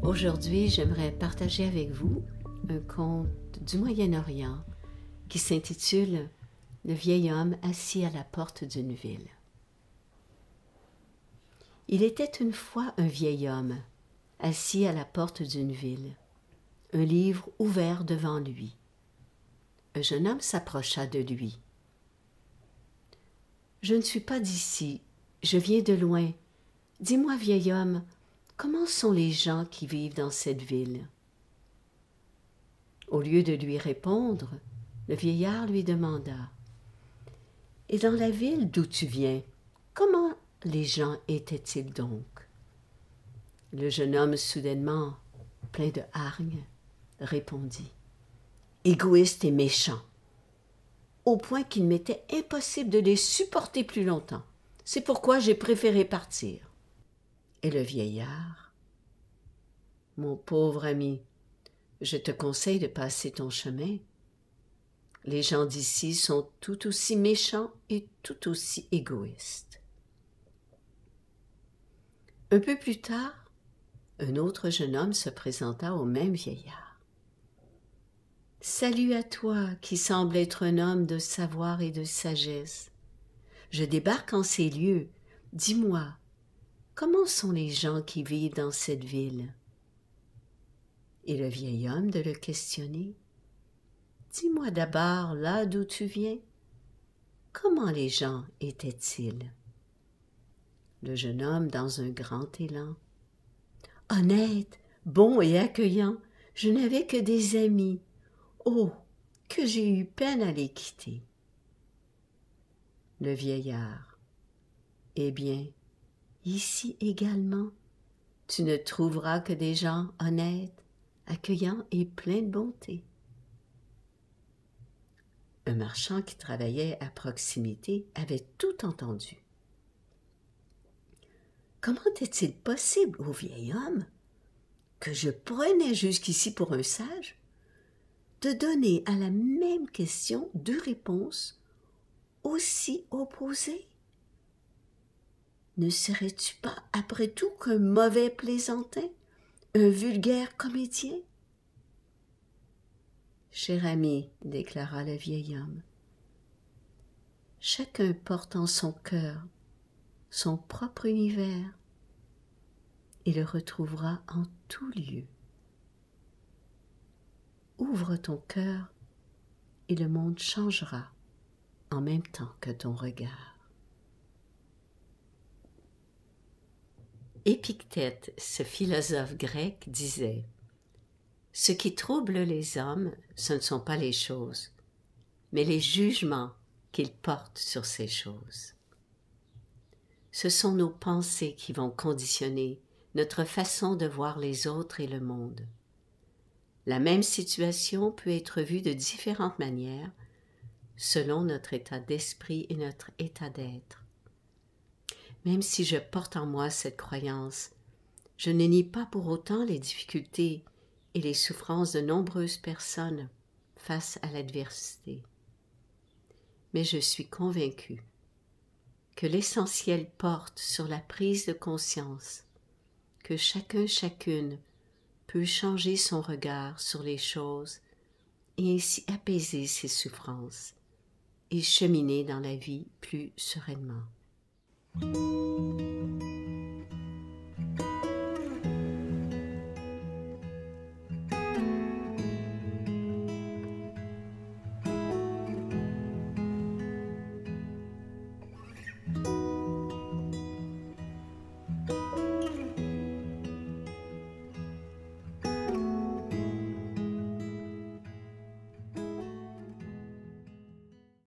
Aujourd'hui, j'aimerais partager avec vous un conte du Moyen-Orient qui s'intitule « Le vieil homme assis à la porte d'une ville ». Il était une fois un vieil homme assis à la porte d'une ville, un livre ouvert devant lui. Un jeune homme s'approcha de lui. « Je ne suis pas d'ici, je viens de loin. Dis-moi, vieil homme, comment sont les gens qui vivent dans cette ville ?» Au lieu de lui répondre, le vieillard lui demanda « Et dans la ville d'où tu viens, comment les gens étaient-ils donc ?» Le jeune homme, soudainement, plein de hargne, répondit « Égoïste et méchant, au point qu'il m'était impossible de les supporter plus longtemps. C'est pourquoi j'ai préféré partir. » Et le vieillard « Mon pauvre ami, je te conseille de passer ton chemin. Les gens d'ici sont tout aussi méchants et tout aussi égoïstes. » Un peu plus tard, un autre jeune homme se présenta au même vieillard. « Salut à toi qui semble être un homme de savoir et de sagesse. Je débarque en ces lieux. Dis-moi, comment sont les gens qui vivent dans cette ville ?» Et le vieil homme de le questionner. « Dis-moi d'abord, là d'où tu viens, comment les gens étaient-ils » Le jeune homme, dans un grand élan. « Honnête, bon et accueillant, je n'avais que des amis. Oh, que j'ai eu peine à les quitter. » Le vieillard. « Eh bien, ici également, tu ne trouveras que des gens honnêtes, accueillants et pleins de bonté. » Un marchand qui travaillait à proximité avait tout entendu. Comment est-il possible au vieil homme, que je prenais jusqu'ici pour un sage, de donner à la même question deux réponses aussi opposées? Ne serais-tu pas après tout qu'un mauvais plaisantin, un vulgaire comédien? « Cher ami, déclara le vieil homme, chacun porte en son cœur son propre univers et le retrouvera en tout lieu. Ouvre ton cœur et le monde changera en même temps que ton regard. » Épictète, ce philosophe grec, disait « Ce qui trouble les hommes, ce ne sont pas les choses, mais les jugements qu'ils portent sur ces choses. Ce sont nos pensées qui vont conditionner notre façon de voir les autres et le monde. La même situation peut être vue de différentes manières selon notre état d'esprit et notre état d'être. Même si je porte en moi cette croyance, je ne nie pas pour autant les difficultés et les souffrances de nombreuses personnes face à l'adversité. Mais je suis convaincue que l'essentiel porte sur la prise de conscience que chacune peut changer son regard sur les choses et ainsi apaiser ses souffrances et cheminer dans la vie plus sereinement.